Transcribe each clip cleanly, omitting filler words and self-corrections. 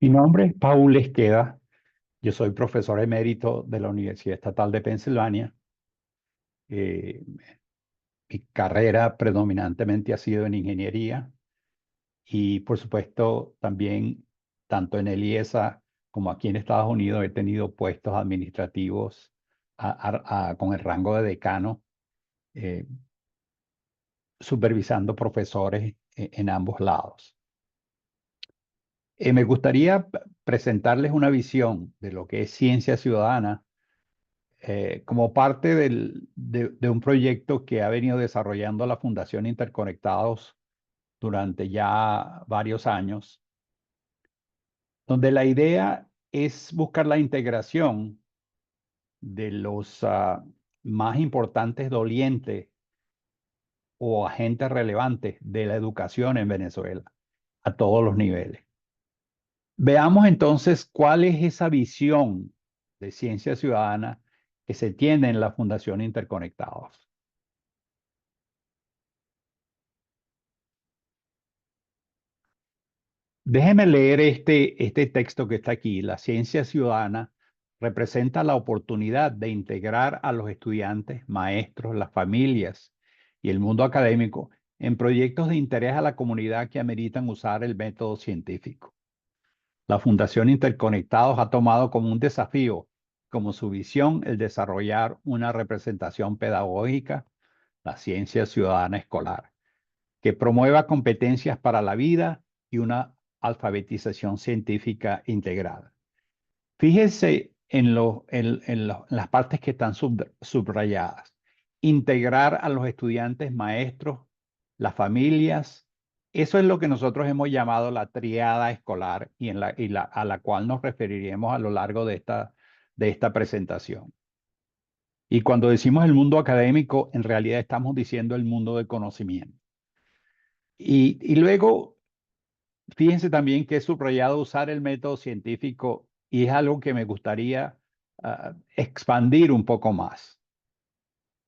Mi nombre es Paul Esqueda. Yo soy profesor emérito de la Universidad Estatal de Pensilvania. Eh, Mi carrera predominantemente ha sido en ingeniería y, por supuesto, también tanto en el IESA como aquí en Estados Unidos he tenido puestos administrativos con el rango de decano, eh, supervisando profesores en ambos lados. Me gustaría presentarles una visión de lo que es ciencia ciudadana como parte de un proyecto que ha venido desarrollando la Fundación Interconectados durante ya varios años, donde la idea es buscar la integración de los más importantes dolientes o agentes relevantes de la educación en Venezuela a todos los niveles. Veamos entonces cuál es esa visión de ciencia ciudadana que se tiene en la Fundación Interconectados. Déjeme leer este texto que está aquí. La ciencia ciudadana representa la oportunidad de integrar a los estudiantes, maestros, las familias y el mundo académico en proyectos de interés a la comunidad que ameritan usar el método científico. La Fundación Interconectados ha tomado como un desafío, como su visión, el desarrollar una representación pedagógica, la ciencia ciudadana escolar que promueva competencias para la vida y una alfabetización científica integral. Fíjense en las partes que están subrayadas. Integrar a los estudiantes, maestros, las familias. Eso es lo que nosotros hemos llamado la triada escolar a la cual nos referiremos a lo largo de esta presentación. Y cuando decimos el mundo académico, en realidad estamos diciendo el mundo del conocimiento. Y luego, fíjense también que he subrayado usar el método científico y es algo que me gustaría expandir un poco más.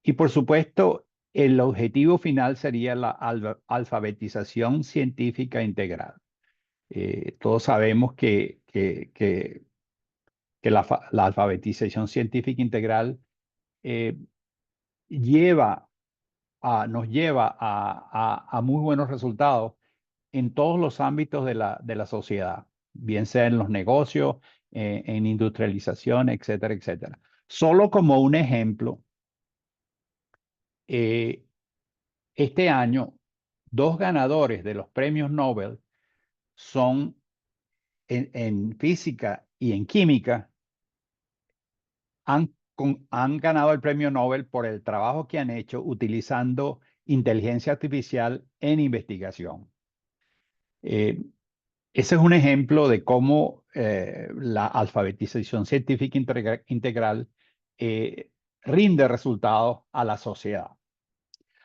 Y por supuesto, el objetivo final sería la alfabetización científica integral. Todos sabemos que la alfabetización científica integral eh, lleva nos lleva a muy buenos resultados en todos los ámbitos de la sociedad, bien sea en los negocios, en industrialización, etcétera, etcétera. Solo como un ejemplo, eh, este año, dos ganadores de los premios Nobel son en física y en química, han ganado el premio Nobel por el trabajo que han hecho utilizando inteligencia artificial en investigación. Eh, Ese es un ejemplo de cómo la alfabetización científica integral eh, rinde resultados a la sociedad.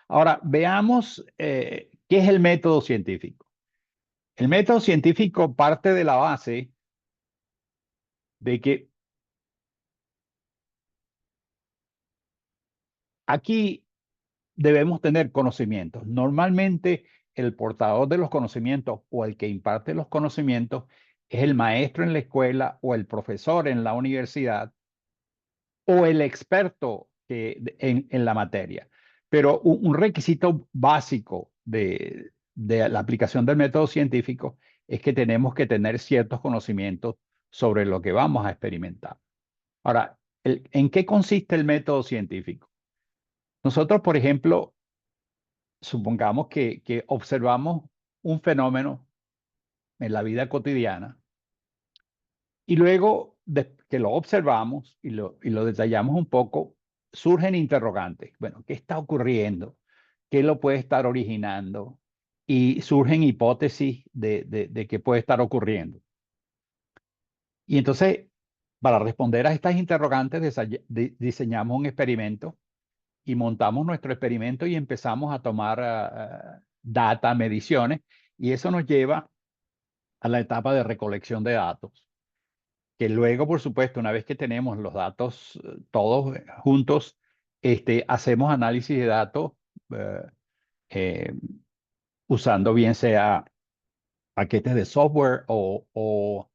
Ahora, veamos qué es el método científico. El método científico parte de la base de que aquí debemos tener conocimientos. Normalmente el portador de los conocimientos o el que imparte los conocimientos es el maestro en la escuela o el profesor en la universidad o el experto en la materia. Pero un requisito básico de la aplicación del método científico es que tenemos que tener ciertos conocimientos sobre lo que vamos a experimentar. Ahora, ¿en qué consiste el método científico? Nosotros, por ejemplo, supongamos que observamos un fenómeno en la vida cotidiana y luego de que lo observamos y lo detallamos un poco, surgen interrogantes. Bueno, ¿qué está ocurriendo? ¿Qué lo puede estar originando? Y surgen hipótesis de qué puede estar ocurriendo. Y entonces, para responder a estas interrogantes, diseñamos un experimento y montamos nuestro experimento y empezamos a tomar data, mediciones, y eso nos lleva a la etapa de recolección de datos que luego, por supuesto, una vez que tenemos los datos todos juntos, hacemos análisis de datos eh, eh, usando bien sea paquetes de software o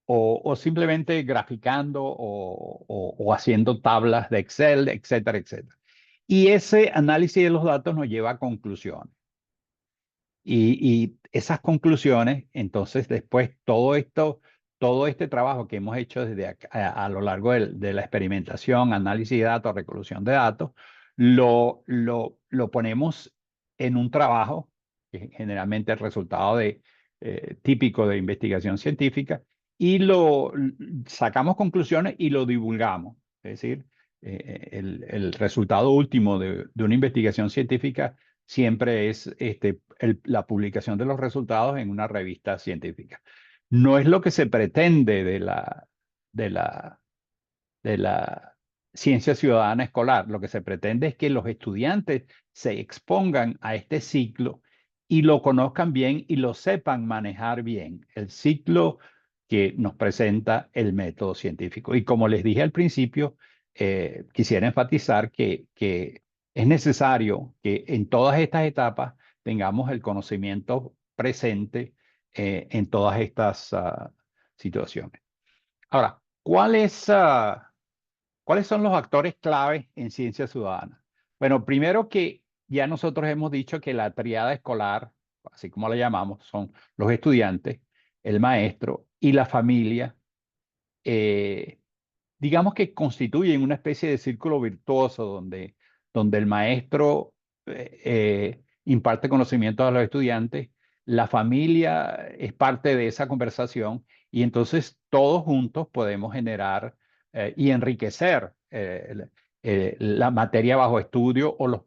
o simplemente graficando o haciendo tablas de Excel, etcétera, etcétera. Y ese análisis de los datos nos lleva a conclusiones. Y esas conclusiones, entonces después todo este trabajo que hemos hecho a lo largo de la experimentación, análisis de datos, recolución de datos, lo ponemos en un trabajo, que generalmente es el resultado típico de investigación científica, y sacamos conclusiones y lo divulgamos. Es decir, el resultado último de una investigación científica siempre es la publicación de los resultados en una revista científica. No es lo que se pretende de la, de la ciencia ciudadana escolar. Lo que se pretende es que los estudiantes se expongan a este ciclo y lo conozcan bien y lo sepan manejar bien. El ciclo que nos presenta el método científico. Y como les dije al principio, quisiera enfatizar que es necesario que en todas estas etapas tengamos el conocimiento presente en todas estas situaciones. Ahora, ¿cuáles son los actores claves en ciencia ciudadana? Bueno, primero que ya nosotros hemos dicho que la triada escolar, así como la llamamos, son los estudiantes, el maestro y la familia, eh, digamos que constituyen una especie de círculo virtuoso donde el maestro imparte conocimientos a los estudiantes, la familia es parte de esa conversación y entonces todos juntos podemos generar y enriquecer la materia bajo estudio o los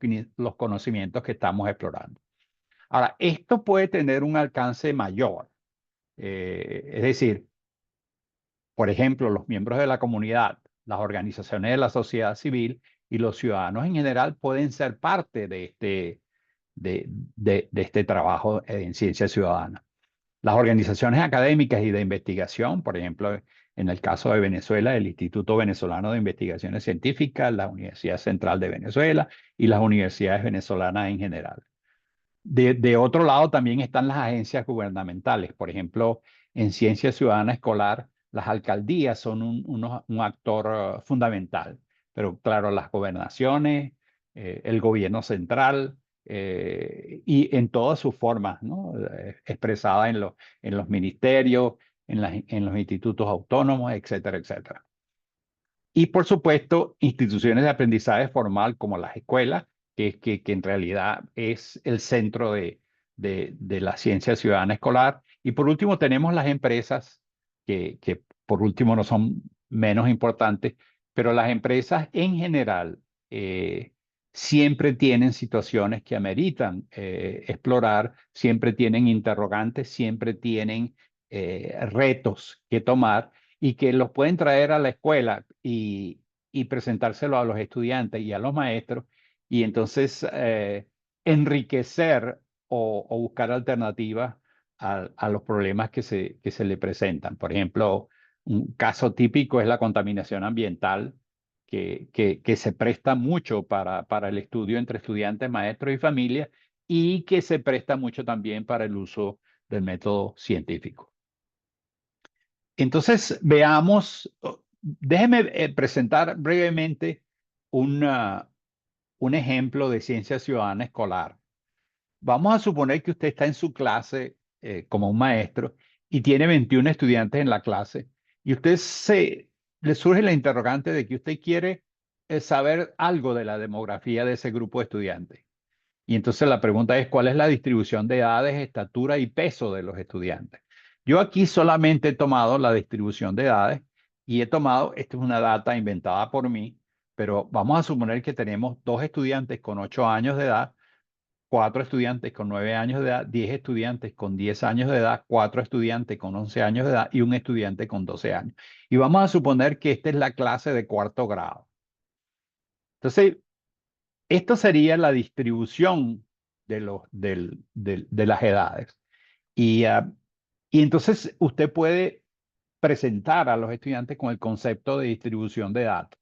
conocimientos que estamos explorando. Ahora, esto puede tener un alcance mayor, es decir, por ejemplo, los miembros de la comunidad, las organizaciones de la sociedad civil y los ciudadanos en general pueden ser parte de este trabajo en ciencia ciudadana. Las organizaciones académicas y de investigación, por ejemplo, en el caso de Venezuela, el Instituto Venezolano de Investigaciones Científicas, la Universidad Central de Venezuela y las universidades venezolanas en general. De otro lado, también están las agencias gubernamentales. Por ejemplo, en ciencia ciudadana escolar, las alcaldías son un actor fundamental. Pero claro, las gobernaciones, el gobierno central y en todas sus formas, ¿no? Expresada en los ministerios, en los institutos autónomos, etcétera, etcétera. Y por supuesto, instituciones de aprendizaje formal como las escuelas, que en realidad es el centro de la ciencia ciudadana escolar. Y por último, tenemos las empresas, que por último no son menos importantes, pero las empresas en general siempre tienen situaciones que ameritan explorar, siempre tienen interrogantes, siempre tienen retos que tomar y que los pueden traer a la escuela y presentárselo a los estudiantes y a los maestros y entonces enriquecer o buscar alternativas a los problemas que se le presentan. Por ejemplo, un caso típico es la contaminación ambiental, que se presta mucho para el estudio entre estudiantes, maestros y familias y que se presta mucho también para el uso del método científico. Entonces, veamos, déjeme presentar brevemente una- un ejemplo de ciencia ciudadana escolar. Vamos a suponer que usted está en su clase como un maestro y tiene 21 estudiantes en la clase y le surge la interrogante de que usted quiere saber algo de la demografía de ese grupo de estudiantes. Y entonces la pregunta es, ¿cuál es la distribución de edades, estatura y peso de los estudiantes? Yo aquí solamente he tomado la distribución de edades y esta es una data inventada por mí, pero vamos a suponer que tenemos 2 estudiantes con 8 años de edad, 4 estudiantes con 9 años de edad, 10 estudiantes con 10 años de edad, 4 estudiantes con 11 años de edad y un estudiante con 12 años. Y vamos a suponer que esta es la clase de cuarto grado. Entonces, esto sería la distribución de las edades. Y, y entonces usted puede presentar a los estudiantes con el concepto de distribución de datos.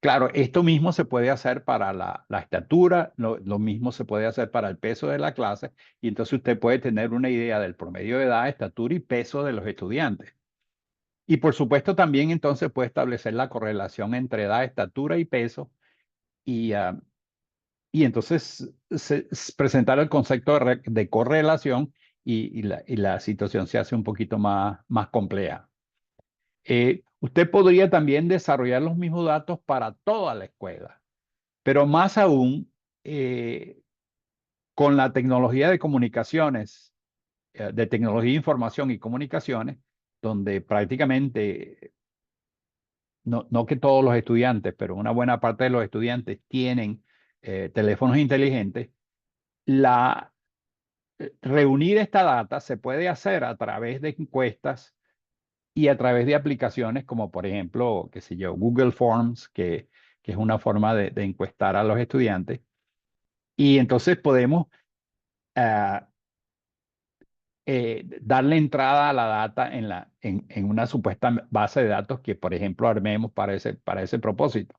Claro, esto mismo se puede hacer para la estatura, lo mismo se puede hacer para el peso de la clase, y entonces usted puede tener una idea del promedio de edad, estatura y peso de los estudiantes. Y por supuesto también entonces puede establecer la correlación entre edad, estatura y peso, y, y entonces presentar el concepto de correlación, y la situación se hace un poquito más compleja. Usted podría también desarrollar los mismos datos para toda la escuela, pero más aún eh, con la tecnología de comunicaciones, de tecnología de información y comunicaciones, donde prácticamente, no que todos los estudiantes, pero una buena parte de los estudiantes tienen teléfonos inteligentes. la, Reunir esta data se puede hacer a través de encuestas y a través de aplicaciones como, por ejemplo, qué sé yo, Google Forms, que es una forma de encuestar a los estudiantes. Y entonces podemos ah, darle entrada a la data en una supuesta base de datos que, por ejemplo, armemos para ese propósito.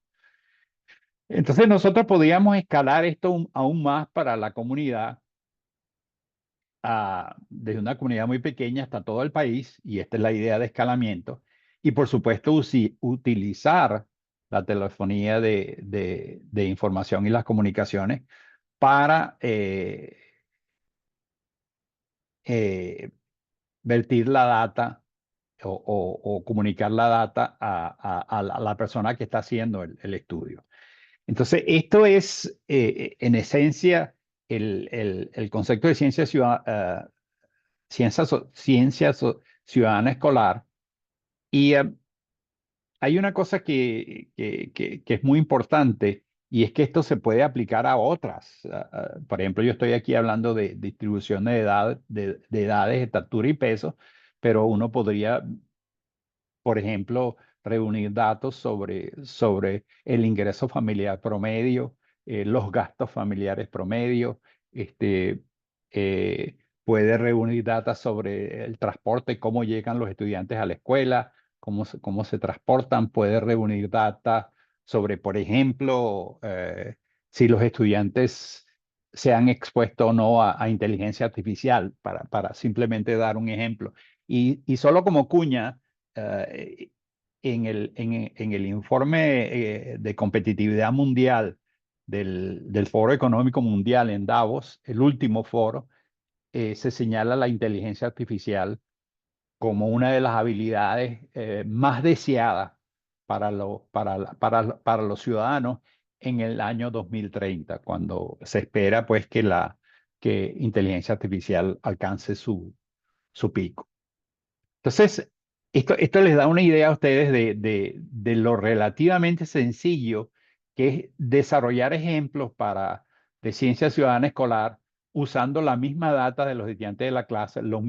Entonces nosotros podríamos escalar esto aún más para la comunidad, desde una comunidad muy pequeña hasta todo el país, y esta es la idea de escalamiento. Y por supuesto, utilizar la telefonía de información y las comunicaciones para eh, vertir la data o comunicar la data a la persona que está haciendo el estudio. Entonces, esto es en esencia el concepto de ciudadanía escolar. Y hay una cosa que es muy importante, y es que esto se puede aplicar a otras. Por ejemplo, yo estoy aquí hablando de distribución de edad, de edades, estatura y peso, pero uno podría, por ejemplo, reunir datos sobre el ingreso familiar promedio, los gastos familiares promedio. este, Puede reunir datos sobre el transporte, cómo llegan los estudiantes a la escuela, cómo se transportan. Puede reunir datos sobre, por ejemplo, si los estudiantes se han expuesto o no a inteligencia artificial, para simplemente dar un ejemplo. Y solo como cuña, eh, en el informe de competitividad mundial del Foro Económico Mundial en Davos, el último foro, se señala la inteligencia artificial como una de las habilidades más deseadas para los ciudadanos en el año 2030, cuando se espera pues que inteligencia artificial alcance su pico. Entonces, esto les da una idea a ustedes de lo relativamente sencillo que es desarrollar ejemplos de ciencia ciudadana escolar usando la misma data de los estudiantes de la clase, los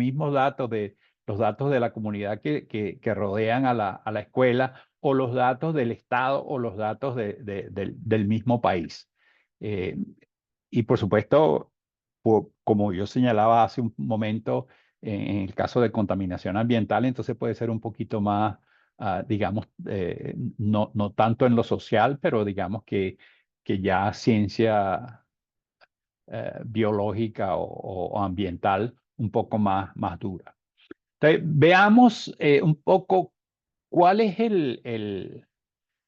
datos de la comunidad que rodean a la escuela, o los datos del Estado, o los datos del mismo país. Eh, y por supuesto, como yo señalaba hace un momento, en el caso de contaminación ambiental, entonces puede ser un poquito más, digamos, no tanto en lo social, pero digamos que ya ciencia biológica o ambiental un poco más dura. Entonces, veamos un poco cuál es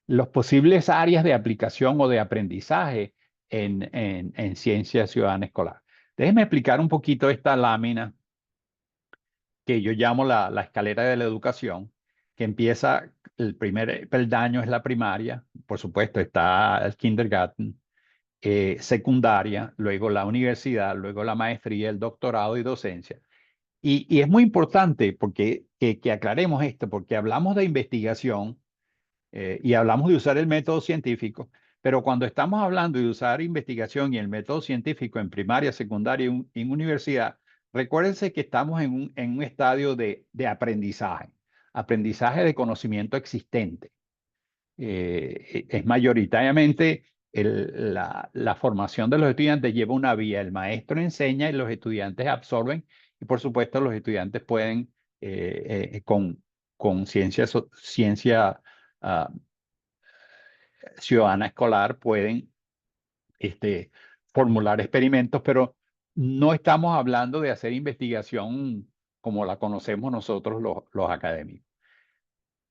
los posibles áreas de aplicación o de aprendizaje en ciencia ciudadana escolar. Déjenme explicar un poquito esta lámina que yo llamo la escalera de la educación, que empieza, el primer peldaño es la primaria, por supuesto está el kindergarten, secundaria, luego la universidad, luego la maestría, el doctorado y docencia. Y es muy importante que aclaremos esto, porque hablamos de investigación, y hablamos de usar el método científico, pero cuando estamos hablando de usar investigación y el método científico en primaria, secundaria y en universidad, recuérdense que estamos en un estadio de aprendizaje de conocimiento existente. Es mayoritariamente la formación de los estudiantes lleva una vía. El maestro enseña y los estudiantes absorben, y por supuesto los estudiantes pueden, con ciencia, ah, ciudadana escolar pueden formular experimentos, pero no estamos hablando de hacer investigación como la conocemos nosotros los académicos.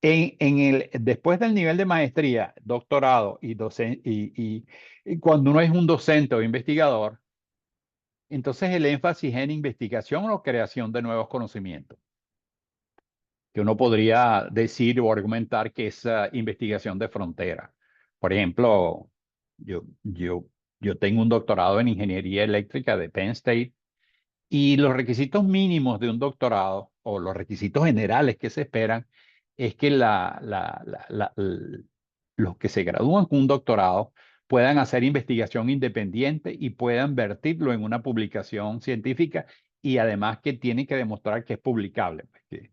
Después del nivel de maestría, doctorado y cuando uno es un docente o investigador, entonces el énfasis es en investigación o creación de nuevos conocimientos, que uno podría decir o argumentar que es investigación de frontera. Por ejemplo, yo, yo, yo tengo un doctorado en ingeniería eléctrica de Penn State y los requisitos mínimos de un doctorado o los requisitos generales que se esperan es que los que se gradúan con un doctorado puedan hacer investigación independiente y puedan vertirlo en una publicación científica y además que tienen que demostrar que es publicable. Porque,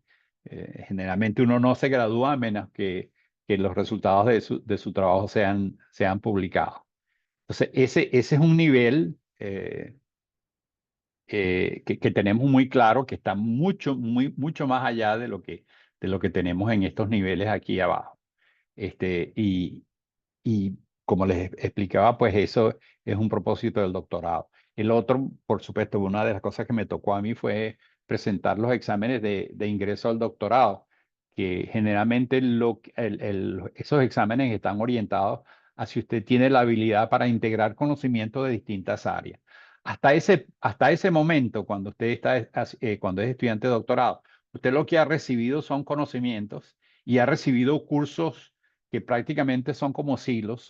generalmente uno no se gradúa a menos que los resultados de su trabajo sean publicados. Entonces, ese es un nivel que tenemos muy claro, que está mucho más allá de lo que tenemos en estos niveles aquí abajo. Este, y, y como les explicaba, pues eso es un propósito del doctorado. El otro, por supuesto, una de las cosas que me tocó a mí fue presentar los exámenes de ingreso al doctorado, que generalmente esos exámenes están orientados a si usted tiene la habilidad para integrar conocimiento de distintas áreas. Hasta ese momento, cuando usted cuando es estudiante de doctorado, usted lo que ha recibido son conocimientos y ha recibido cursos que prácticamente son como silos,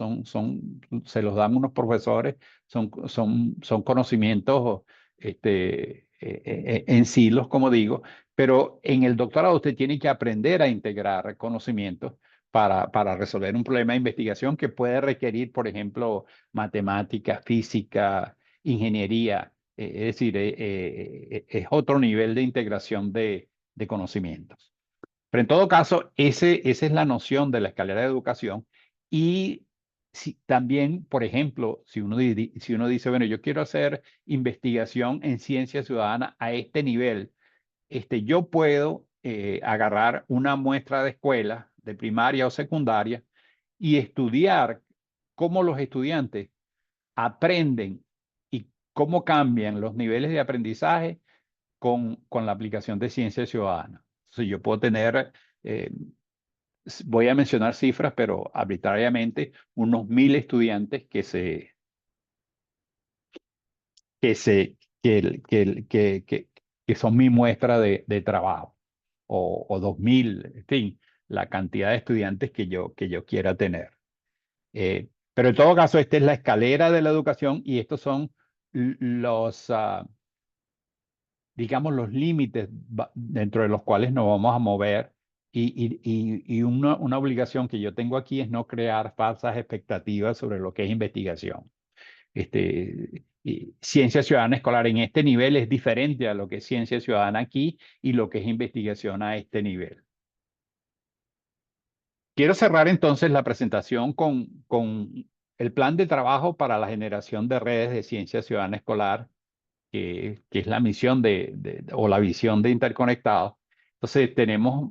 se los dan unos profesores, son conocimientos en silos, como digo, pero en el doctorado usted tiene que aprender a integrar conocimientos para resolver un problema de investigación que puede requerir, por ejemplo, matemática, física, ingeniería, es decir, es otro nivel de integración de conocimientos. Pero en todo caso, esa es la noción de la escalera de educación. Y también, por ejemplo, si uno dice, bueno, yo quiero hacer investigación en ciencia ciudadana a este nivel, yo puedo agarrar una muestra de escuela, de primaria o secundaria, y estudiar cómo los estudiantes aprenden y cómo cambian los niveles de aprendizaje con la aplicación de ciencia ciudadana. Entonces, yo puedo tener, eh, voy a mencionar cifras, pero arbitrariamente, unos 1.000 estudiantes que, se, que son mi muestra de trabajo, o 2.000, en fin, la cantidad de estudiantes que yo quiera tener. Pero en todo caso, esta es la escalera de la educación y estos son digamos, los límites dentro de los cuales nos vamos a mover. Y una obligación que yo tengo aquí es no crear falsas expectativas sobre lo que es investigación. Ciencia ciudadana escolar en este nivel es diferente a lo que es ciencia ciudadana aquí y lo que es investigación a este nivel. Quiero cerrar entonces la presentación con el plan de trabajo para la generación de redes de ciencia ciudadana escolar que es la misión o la visión de Interconectados. Entonces, tenemos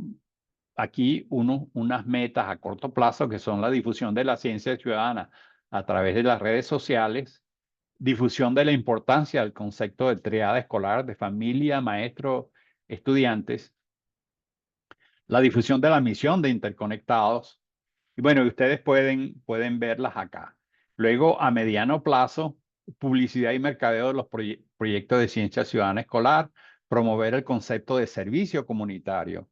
aquí unas metas a corto plazo que son la difusión de la ciencia ciudadana a través de las redes sociales, difusión de la importancia del concepto de triada escolar de familia, maestro, estudiantes, la difusión de la misión de Interconectados, y bueno, ustedes pueden verlas acá. Luego, a mediano plazo, publicidad y mercadeo de los proyectos de ciencia ciudadana escolar, promover el concepto de servicio comunitario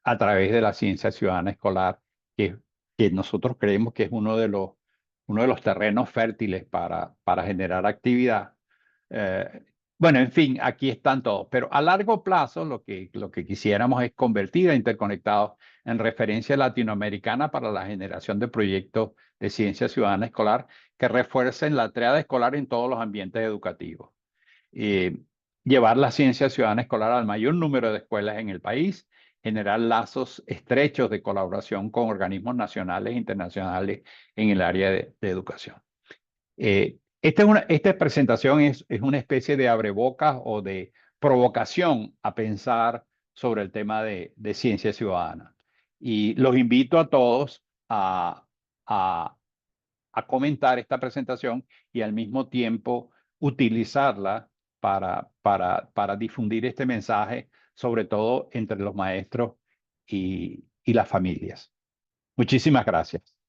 a través de la ciencia ciudadana escolar, que, que nosotros creemos que es uno de los terrenos fértiles para generar actividad. Eh, bueno, en fin, aquí están todos, pero a largo plazo lo que quisiéramos es convertir a Interconectados en referencia latinoamericana para la generación de proyectos de ciencia ciudadana escolar que refuercen la triada escolar en todos los ambientes educativos. Eh, Llevar la ciencia ciudadana escolar al mayor número de escuelas en el país, generar lazos estrechos de colaboración con organismos nacionales e internacionales en el área de educación. Esta presentación es una especie de abrebocas o de provocación a pensar sobre el tema de ciencia ciudadana. Y los invito a todos a, a comentar esta presentación y al mismo tiempo utilizarla para difundir este mensaje, sobre todo entre los maestros y las familias. Muchísimas gracias.